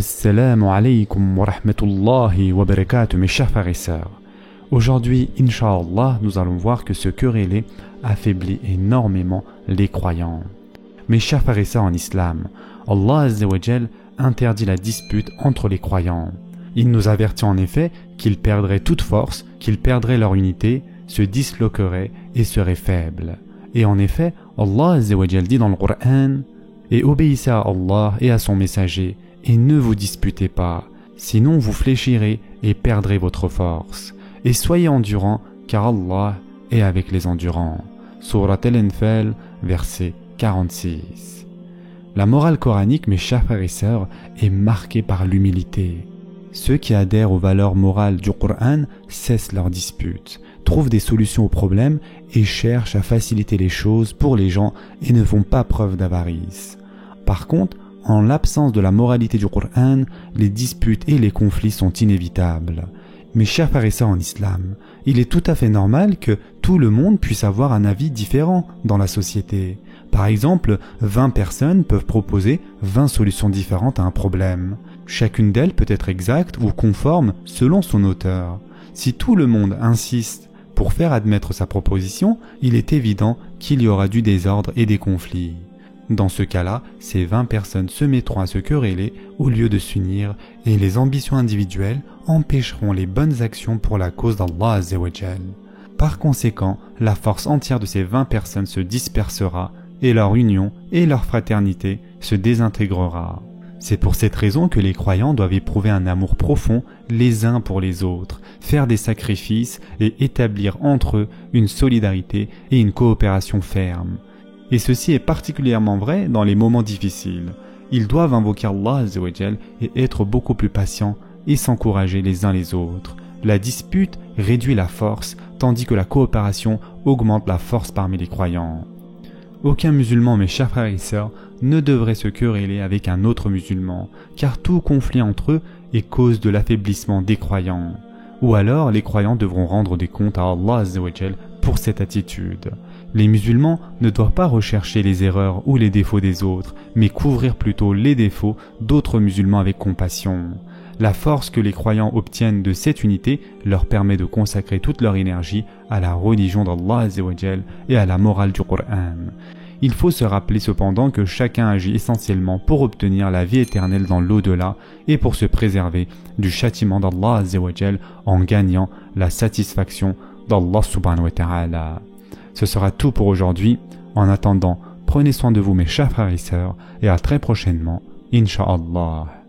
Assalamu alaikum wa rahmatullahi wa barakatuh, mes chers frères et sœurs. Aujourd'hui, Inch'Allah, nous allons voir que se quereller affaiblit énormément les croyants. Mes chers frères et sœurs en islam, Allah Azza wa Jal interdit la dispute entre les croyants. Il nous avertit en effet qu'ils perdraient toute force, qu'ils perdraient leur unité, se disloqueraient et seraient faibles. Et en effet, Allah Azza wa Jal dit dans le Coran « Et obéissez à Allah et à son messager, et ne vous disputez pas, sinon vous fléchirez et perdrez votre force. Et soyez endurants, car Allah est avec les endurants. » Surat Al-Anfal, verset 46. La morale coranique, mes chers frères et sœurs, est marquée par l'humilité. Ceux qui adhèrent aux valeurs morales du Coran cessent leurs disputes, trouvent des solutions aux problèmes et cherchent à faciliter les choses pour les gens et ne font pas preuve d'avarice. Par contre, en l'absence de la moralité du Coran, les disputes et les conflits sont inévitables. Mes chers frères et sœurs en islam, il est tout à fait normal que tout le monde puisse avoir un avis différent dans la société. Par exemple, 20 personnes peuvent proposer 20 solutions différentes à un problème. Chacune d'elles peut être exacte ou conforme selon son auteur. Si tout le monde insiste pour faire admettre sa proposition, il est évident qu'il y aura du désordre et des conflits. Dans ce cas-là, ces 20 personnes se mettront à se quereller au lieu de s'unir et les ambitions individuelles empêcheront les bonnes actions pour la cause d'Allah Azza wa Jal. Par conséquent, la force entière de ces 20 personnes se dispersera et leur union et leur fraternité se désintégrera. C'est pour cette raison que les croyants doivent éprouver un amour profond les uns pour les autres, faire des sacrifices et établir entre eux une solidarité et une coopération ferme. Et ceci est particulièrement vrai dans les moments difficiles. Ils doivent invoquer Allah Azza wa Jal et être beaucoup plus patients et s'encourager les uns les autres. La dispute réduit la force, tandis que la coopération augmente la force parmi les croyants. Aucun musulman, mes chers frères et sœurs, ne devrait se quereller avec un autre musulman, car tout conflit entre eux est cause de l'affaiblissement des croyants. Ou alors les croyants devront rendre des comptes à Allah Azza wa Jal pour cette attitude. Les musulmans ne doivent pas rechercher les erreurs ou les défauts des autres, mais couvrir plutôt les défauts d'autres musulmans avec compassion. La force que les croyants obtiennent de cette unité leur permet de consacrer toute leur énergie à la religion d'Allah Azza wa Jal et à la morale du Coran. Il faut se rappeler cependant que chacun agit essentiellement pour obtenir la vie éternelle dans l'au-delà et pour se préserver du châtiment d'Allah Azza wa Jal en gagnant la satisfaction d'Allah subhanahu wa ta'ala. Ce sera tout pour aujourd'hui. En attendant, prenez soin de vous mes chers frères et sœurs et à très prochainement, Inch'Allah.